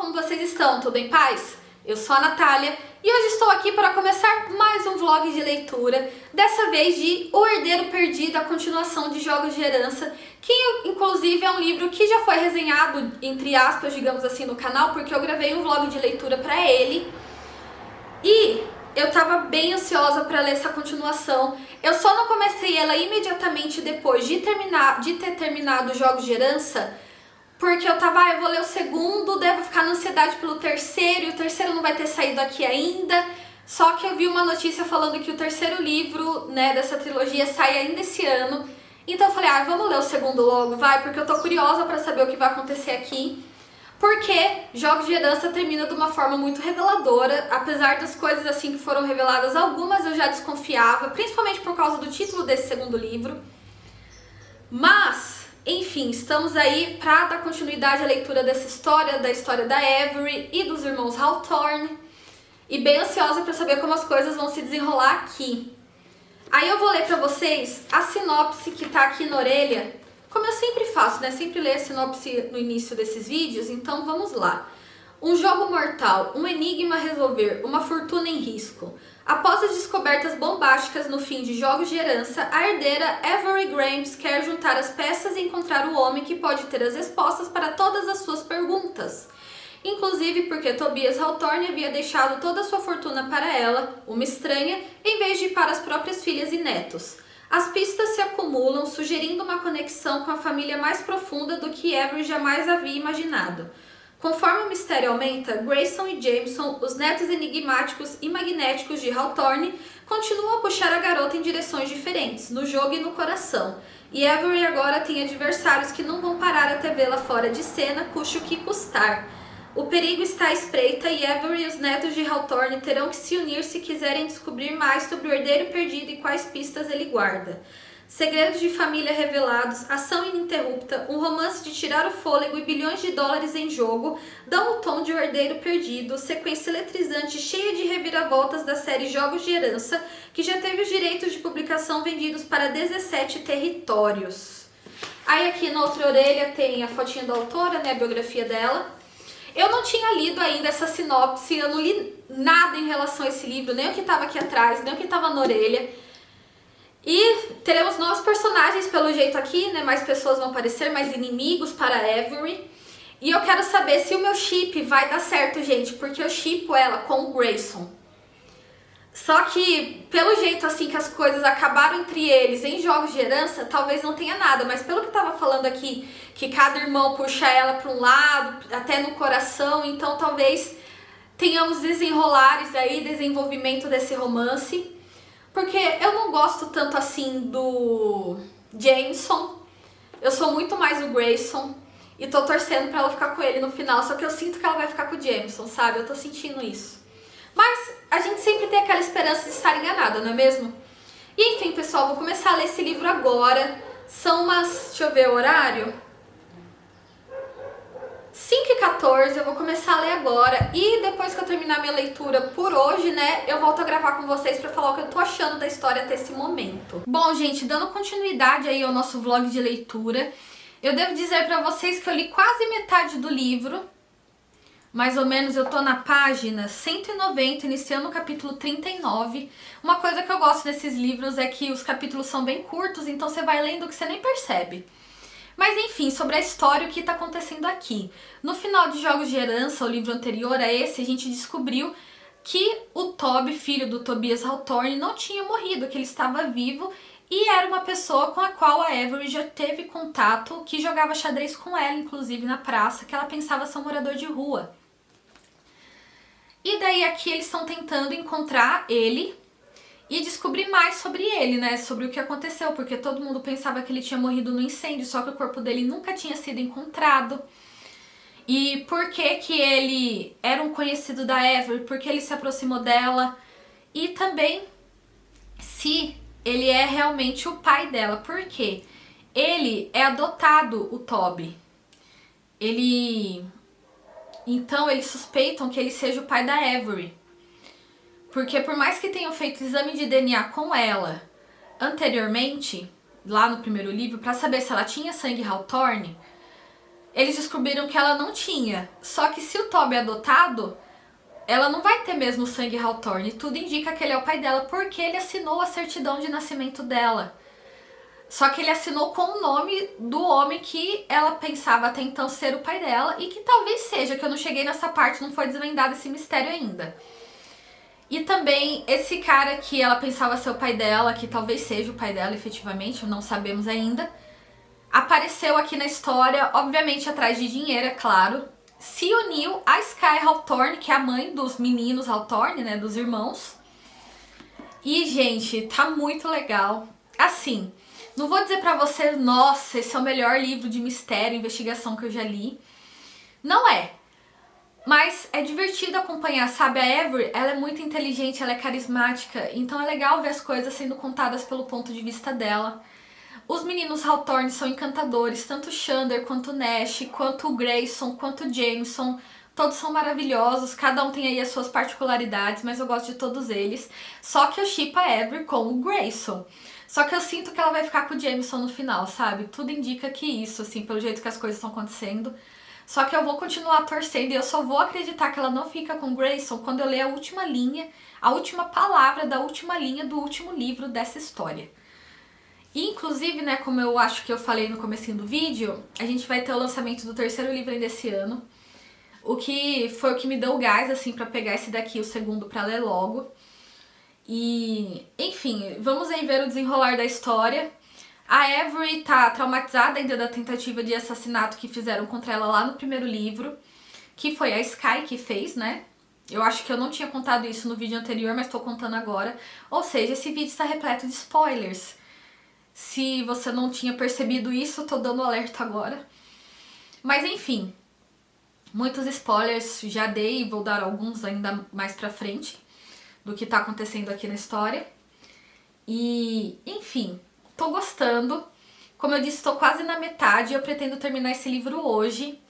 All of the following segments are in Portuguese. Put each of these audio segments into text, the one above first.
como vocês estão? Tudo em paz? Eu sou a Natália e hoje estou aqui para começar mais um vlog de leitura, dessa vez de O Herdeiro Perdido, a continuação de Jogos de Herança, que inclusive é um livro que já foi resenhado, entre aspas, digamos assim, no canal, porque eu gravei um vlog de leitura para ele e eu tava bem ansiosa para ler essa continuação. Eu só não comecei ela imediatamente depois de ter terminado os Jogos de Herança, porque eu tava, eu vou ler o segundo, devo ficar na ansiedade pelo terceiro, e o terceiro não vai ter saído aqui ainda. Só que eu vi uma notícia falando que o terceiro livro, né, dessa trilogia sai ainda esse ano. Então eu falei, vamos ler o segundo logo, vai, porque eu tô curiosa pra saber o que vai acontecer aqui. Porque Jogos de Herança termina de uma forma muito reveladora, apesar das coisas assim que foram reveladas, algumas eu já desconfiava, principalmente por causa do título desse segundo livro. Mas, enfim, estamos aí para dar continuidade à leitura dessa história, da história da Avery e dos irmãos Hawthorne, e bem ansiosa para saber como as coisas vão se desenrolar aqui. Aí eu vou ler para vocês a sinopse que tá aqui na orelha, como eu sempre faço, né? Sempre leio a sinopse no início desses vídeos, então vamos lá. Um jogo mortal, um enigma a resolver, uma fortuna em risco. Após as descobertas bombásticas no fim de Jogos de Herança, a herdeira Avery Grimes quer juntar as peças e encontrar o homem que pode ter as respostas para todas as suas perguntas. Inclusive porque Tobias Hawthorne havia deixado toda a sua fortuna para ela, uma estranha, em vez de para as próprias filhas e netos. As pistas se acumulam, sugerindo uma conexão com a família mais profunda do que Avery jamais havia imaginado. Conforme o mistério aumenta, Grayson e Jameson, os netos enigmáticos e magnéticos de Hawthorne, continuam a puxar a garota em direções diferentes, no jogo e no coração. E Avery agora tem adversários que não vão parar até vê-la fora de cena, custe o que custar. O perigo está à espreita e Avery e os netos de Hawthorne terão que se unir se quiserem descobrir mais sobre o herdeiro perdido e quais pistas ele guarda. Segredos de família revelados, ação ininterrupta, um romance de tirar o fôlego e bilhões de dólares em jogo dão o tom de O Herdeiro Perdido, sequência eletrizante cheia de reviravoltas da série Jogos de Herança, que já teve os direitos de publicação vendidos para 17 territórios. Aí aqui na outra orelha tem a fotinha da autora, né, a biografia dela. Eu não tinha lido ainda essa sinopse, eu não li nada em relação a esse livro, nem o que estava aqui atrás, nem o que estava na orelha. E teremos novos personagens pelo jeito aqui, né? Mais pessoas vão aparecer, mais inimigos para Avery. E eu quero saber se o meu chip vai dar certo, gente, porque eu shippo ela com o Grayson. Só que, pelo jeito assim que as coisas acabaram entre eles em Jogos de Herança, talvez não tenha nada. Mas pelo que tava falando aqui, que cada irmão puxa ela para um lado, até no coração, então talvez tenhamos desenrolares aí, desenvolvimento desse romance. Porque eu não gosto tanto assim do Jameson, eu sou muito mais o Grayson e tô torcendo pra ela ficar com ele no final, só que eu sinto que ela vai ficar com o Jameson, sabe? Eu tô sentindo isso. Mas a gente sempre tem aquela esperança de estar enganada, não é mesmo? E enfim, pessoal, vou começar a ler esse livro agora. São umas... deixa eu ver o horário. 5h14, eu vou começar a ler agora e depois que eu terminar minha leitura por hoje, né, eu volto a gravar com vocês pra falar o que eu tô achando da história até esse momento. Bom, gente, dando continuidade aí ao nosso vlog de leitura, eu devo dizer pra vocês que eu li quase metade do livro, mais ou menos eu tô na página 190, iniciando o capítulo 39. Uma coisa que eu gosto nesses livros é que os capítulos são bem curtos, então você vai lendo que você nem percebe. Mas enfim, sobre a história, o que está acontecendo aqui. No final de Jogos de Herança, o livro anterior a esse, a gente descobriu que o Toby, filho do Tobias Hawthorne, não tinha morrido, que ele estava vivo e era uma pessoa com a qual a Avery já teve contato, que jogava xadrez com ela, inclusive na praça, que ela pensava ser um morador de rua. E daí aqui eles estão tentando encontrar ele e descobrir mais sobre ele, né, sobre o que aconteceu, porque todo mundo pensava que ele tinha morrido no incêndio, só que o corpo dele nunca tinha sido encontrado. E por que que ele era um conhecido da Avery, por que ele se aproximou dela, e também se ele é realmente o pai dela, porque ele é adotado, o Toby. Então eles suspeitam que ele seja o pai da Avery. Porque por mais que tenham feito exame de DNA com ela anteriormente, lá no primeiro livro, pra saber se ela tinha sangue Hawthorne, eles descobriram que ela não tinha. Só que se o Toby é adotado, ela não vai ter mesmo sangue Hawthorne. Tudo indica que ele é o pai dela, porque ele assinou a certidão de nascimento dela. Só que ele assinou com o nome do homem que ela pensava até então ser o pai dela, e que talvez seja, que eu não cheguei nessa parte, não foi desvendado esse mistério ainda. E também esse cara que ela pensava ser o pai dela, que talvez seja o pai dela efetivamente, não sabemos ainda, apareceu aqui na história, obviamente atrás de dinheiro, é claro. Se uniu a Sky Hawthorne, que é a mãe dos meninos Hawthorne, né, dos irmãos. E, gente, tá muito legal. Assim, não vou dizer pra vocês, nossa, esse é o melhor livro de mistério, investigação que eu já li. Não é. Mas é divertido acompanhar, sabe? A Avery, ela é muito inteligente, ela é carismática, então é legal ver as coisas sendo contadas pelo ponto de vista dela. Os meninos Hawthorne são encantadores, tanto o Xander, quanto o Nash, quanto o Grayson, quanto o Jameson. Todos são maravilhosos, cada um tem aí as suas particularidades, mas eu gosto de todos eles. Só que eu shippo a Avery com o Grayson. Só que eu sinto que ela vai ficar com o Jameson no final, sabe? Tudo indica que isso, assim, pelo jeito que as coisas estão acontecendo. Só que eu vou continuar torcendo e eu só vou acreditar que ela não fica com o Grayson quando eu ler a última linha, a última palavra da última linha do último livro dessa história. E, inclusive, né, como eu acho que eu falei no comecinho do vídeo, a gente vai ter o lançamento do terceiro livro ainda esse ano. O que foi o que me deu gás, assim, pra pegar esse daqui, o segundo, pra ler logo. E, enfim, vamos aí ver o desenrolar da história. A Avery tá traumatizada ainda da tentativa de assassinato que fizeram contra ela lá no primeiro livro, que foi a Sky que fez, né? Eu acho que eu não tinha contado isso no vídeo anterior, mas tô contando agora. Ou seja, esse vídeo está repleto de spoilers. Se você não tinha percebido isso, eu tô dando alerta agora. Mas enfim, muitos spoilers já dei e vou dar alguns ainda mais pra frente do que tá acontecendo aqui na história. E, enfim, tô gostando. Como eu disse, tô quase na metade. Eu pretendo terminar esse livro hoje.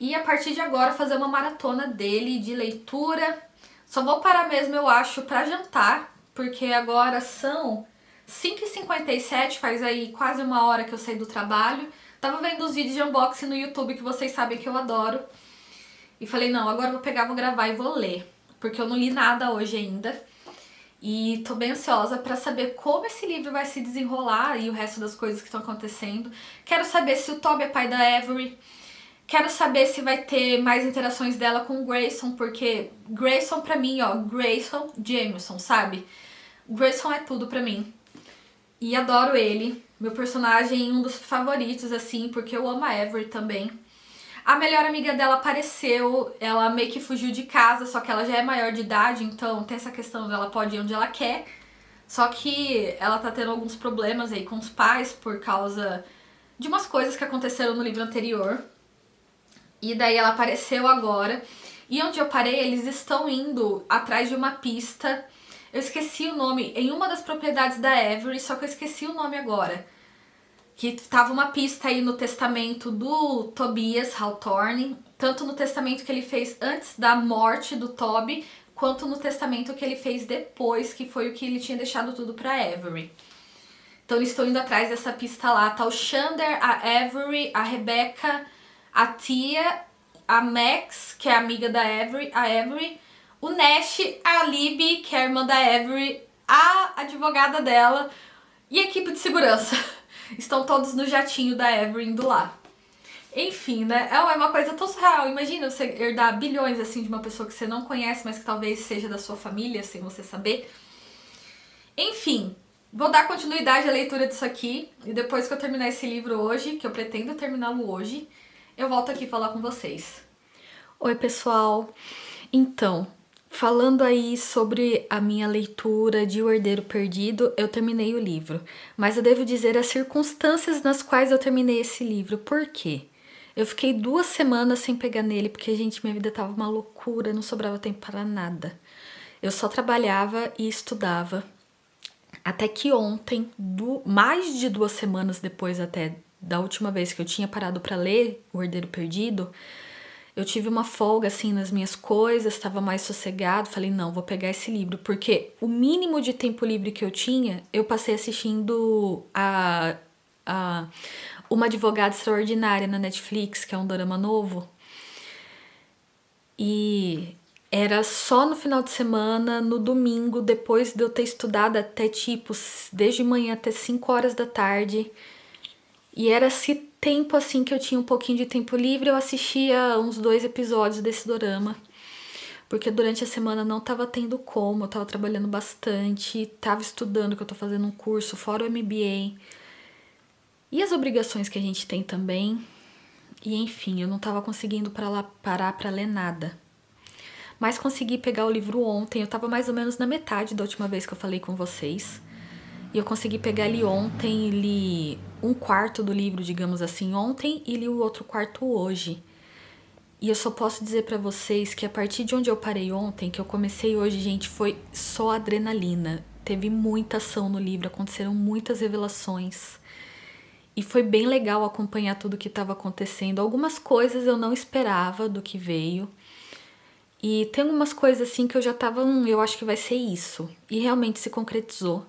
E a partir de agora fazer uma maratona dele de leitura. Só vou parar mesmo, eu acho, pra jantar. Porque agora são 5h57, faz aí quase uma hora que eu saí do trabalho. Tava vendo os vídeos de unboxing no YouTube que vocês sabem que eu adoro. E falei, não, agora eu vou pegar, vou gravar e vou ler. Porque eu não li nada hoje ainda. E tô bem ansiosa pra saber como esse livro vai se desenrolar e o resto das coisas que estão acontecendo. Quero saber se o Toby é pai da Avery. Quero saber se vai ter mais interações dela com o Grayson, porque Grayson pra mim, ó, Grayson Jameson, sabe? Grayson é tudo pra mim. E adoro ele. Meu personagem, um dos favoritos, assim, porque eu amo a Avery também. A melhor amiga dela apareceu, ela meio que fugiu de casa, só que ela já é maior de idade, então tem essa questão dela pode ir onde ela quer. Só que ela tá tendo alguns problemas aí com os pais por causa de umas coisas que aconteceram no livro anterior. E daí ela apareceu agora. E onde eu parei, eles estão indo atrás de uma pista. Eu esqueci o nome, em uma das propriedades da Avery, só que eu esqueci o nome agora. Que tava uma pista aí no testamento do Tobias Hawthorne, tanto no testamento que ele fez antes da morte do Toby, quanto no testamento que ele fez depois, que foi o que ele tinha deixado tudo pra Avery. Então eles estão indo atrás dessa pista lá, tá o Xander, a Avery, a Rebecca, a Tia, a Max, que é amiga da Avery, o Nash, a Libby, que é a irmã da Avery, a advogada dela e a equipe de segurança. Estão todos no jatinho da Avery indo lá. Enfim, né? É uma coisa tão surreal. Imagina você herdar bilhões assim de uma pessoa que você não conhece, mas que talvez seja da sua família, sem você saber. Enfim, vou dar continuidade à leitura disso aqui. E depois que eu terminar esse livro hoje, que eu pretendo terminá-lo hoje, eu volto aqui falar com vocês. Oi, pessoal. Então, falando aí sobre a minha leitura de O Herdeiro Perdido, eu terminei o livro. Mas eu devo dizer as circunstâncias nas quais eu terminei esse livro. Por quê? Eu fiquei 2 semanas sem pegar nele, porque, gente, minha vida tava uma loucura, não sobrava tempo para nada. Eu só trabalhava e estudava. Até que ontem, mais de 2 semanas depois até da última vez que eu tinha parado para ler O Herdeiro Perdido, eu tive uma folga, assim, nas minhas coisas, estava mais sossegado, falei, não, vou pegar esse livro, porque o mínimo de tempo livre que eu tinha, eu passei assistindo Uma Advogada Extraordinária na Netflix, que é um dorama novo. E era só no final de semana, no domingo, depois de eu ter estudado até tipo, desde manhã até 5 horas da tarde. E era esse tempo assim que eu tinha um pouquinho de tempo livre, eu assistia uns 2 episódios desse dorama. Porque durante a semana não tava tendo como, eu tava trabalhando bastante, tava estudando, que eu tô fazendo um curso, fora o MBA. E as obrigações que a gente tem também. E enfim, eu não tava conseguindo parar pra ler nada. Mas consegui pegar o livro ontem, eu tava mais ou menos na metade da última vez que eu falei com vocês. E eu consegui pegar ele ontem, li 1/4 do livro, digamos assim, ontem, e li o outro quarto hoje. E eu só posso dizer pra vocês que a partir de onde eu parei ontem, que eu comecei hoje, gente, foi só adrenalina. Teve muita ação no livro, aconteceram muitas revelações. E foi bem legal acompanhar tudo que estava acontecendo. Algumas coisas eu não esperava do que veio. E tem algumas coisas assim que eu já tava, eu acho que vai ser isso. E realmente se concretizou.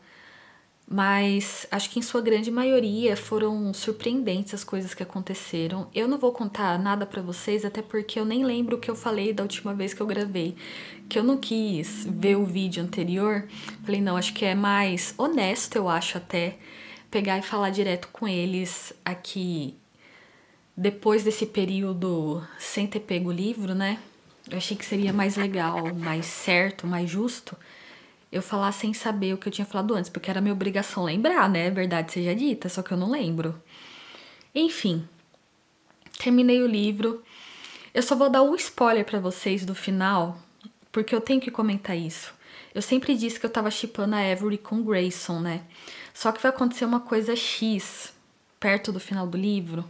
Mas acho que em sua grande maioria foram surpreendentes as coisas que aconteceram. Eu não vou contar nada pra vocês, até porque eu nem lembro o que eu falei da última vez que eu gravei. Que eu não quis ver o vídeo anterior. Falei, não, acho que é mais honesto, eu acho até, pegar e falar direto com eles aqui depois desse período sem ter pego o livro, né? Eu achei que seria mais legal, mais certo, mais justo eu falar sem saber o que eu tinha falado antes, porque era minha obrigação lembrar, né? Verdade seja dita, só que eu não lembro. Enfim, terminei o livro. Eu só vou dar um spoiler pra vocês do final, porque eu tenho que comentar isso. Eu sempre disse que eu tava shippando a Avery com Grayson, né? Só que vai acontecer uma coisa X perto do final do livro.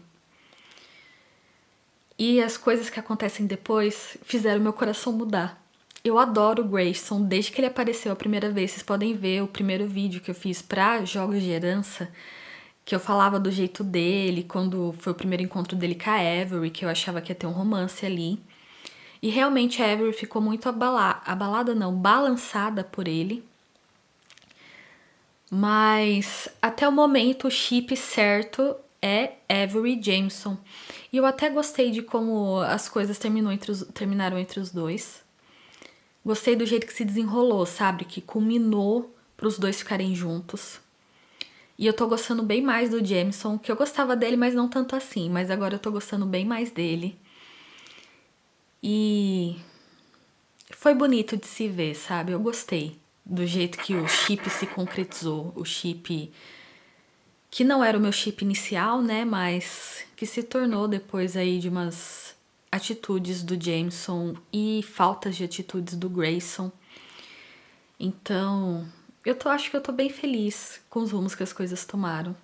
E as coisas que acontecem depois fizeram meu coração mudar. Eu adoro o Grayson, desde que ele apareceu a primeira vez. Vocês podem ver o primeiro vídeo que eu fiz pra Jogos de Herança, que eu falava do jeito dele, quando foi o primeiro encontro dele com a Avery, que eu achava que ia ter um romance ali. E realmente a Avery ficou muito balançada por ele. Mas até o momento o chip certo é Avery Jameson. E eu até gostei de como as coisas terminaram entre os dois. Gostei do jeito que se desenrolou, sabe? Que culminou para os dois ficarem juntos. E eu tô gostando bem mais do Jameson, que eu gostava dele, mas não tanto assim. Mas agora eu tô gostando bem mais dele. E foi bonito de se ver, sabe? Eu gostei do jeito que o chip se concretizou. O chip que não era o meu chip inicial, né? Mas que se tornou depois aí de umas atitudes do Jameson e faltas de atitudes do Grayson. Então, acho que eu tô bem feliz com os rumos que as coisas tomaram.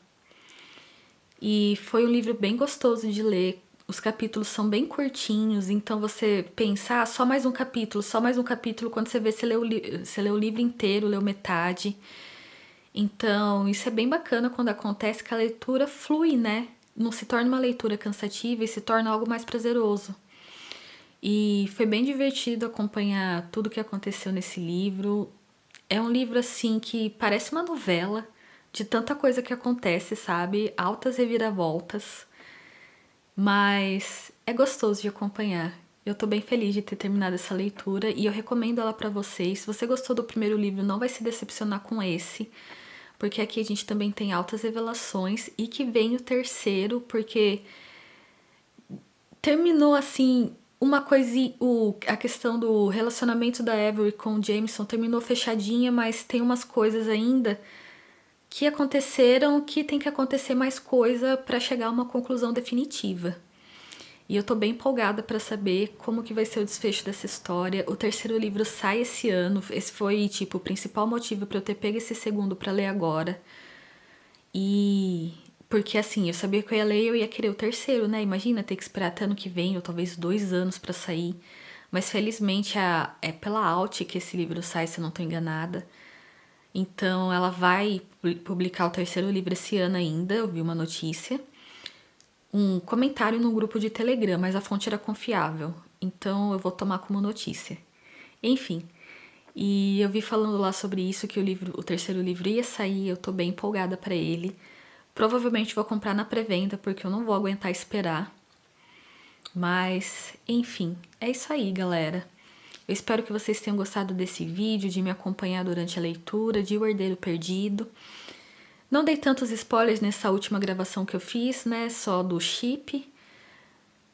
E foi um livro bem gostoso de ler. Os capítulos são bem curtinhos, então você pensar só mais um capítulo, quando você vê, você lê o livro inteiro, leu metade. Então, isso é bem bacana quando acontece, que a leitura flui, né? Não se torna uma leitura cansativa e se torna algo mais prazeroso. E foi bem divertido acompanhar tudo o que aconteceu nesse livro. É um livro, assim, que parece uma novela, de tanta coisa que acontece, sabe? Altas reviravoltas. Mas é gostoso de acompanhar. Eu tô bem feliz de ter terminado essa leitura e eu recomendo ela pra vocês. Se você gostou do primeiro livro, não vai se decepcionar com esse, porque aqui a gente também tem altas revelações e que vem o terceiro, porque terminou assim uma coisa, a questão do relacionamento da Avery com o Jameson terminou fechadinha, mas tem umas coisas ainda que aconteceram que tem que acontecer mais coisa pra chegar a uma conclusão definitiva. E eu tô bem empolgada pra saber como que vai ser o desfecho dessa história. O terceiro livro sai esse ano. Esse foi, tipo, o principal motivo pra eu ter pego esse segundo pra ler agora. E porque, assim, eu sabia que eu ia ler e eu ia querer o terceiro, né? Imagina ter que esperar até ano que vem, ou talvez 2 anos pra sair. Mas, felizmente, é pela Alt que esse livro sai, se eu não tô enganada. Então, ela vai publicar o terceiro livro esse ano ainda, eu vi uma notícia. Um comentário num grupo de Telegram, mas a fonte era confiável. Então, eu vou tomar como notícia. Enfim, e eu vi falando lá sobre isso, que o terceiro livro ia sair, eu tô bem empolgada pra ele. Provavelmente vou comprar na pré-venda, porque eu não vou aguentar esperar. Mas, enfim, é isso aí, galera. Eu espero que vocês tenham gostado desse vídeo, de me acompanhar durante a leitura de O Herdeiro Perdido. Não dei tantos spoilers nessa última gravação que eu fiz, né? Só do chip.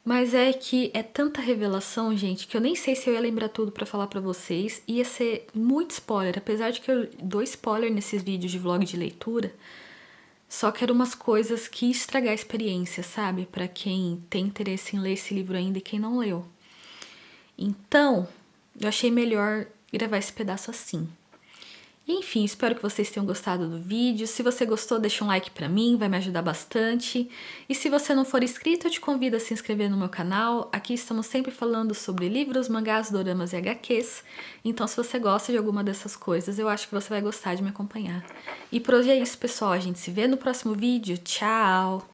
Mas é que é tanta revelação, gente, que eu nem sei se eu ia lembrar tudo pra falar pra vocês. Ia ser muito spoiler, apesar de que eu dou spoiler nesses vídeos de vlog de leitura. Só que eram umas coisas que estragar a experiência, sabe? Pra quem tem interesse em ler esse livro ainda e quem não leu. Então, eu achei melhor gravar esse pedaço assim. E, enfim, espero que vocês tenham gostado do vídeo. Se você gostou, deixa um like pra mim, vai me ajudar bastante. E se você não for inscrito, eu te convido a se inscrever no meu canal. Aqui estamos sempre falando sobre livros, mangás, doramas e HQs. Então, se você gosta de alguma dessas coisas, eu acho que você vai gostar de me acompanhar. E por hoje é isso, pessoal. A gente se vê no próximo vídeo. Tchau!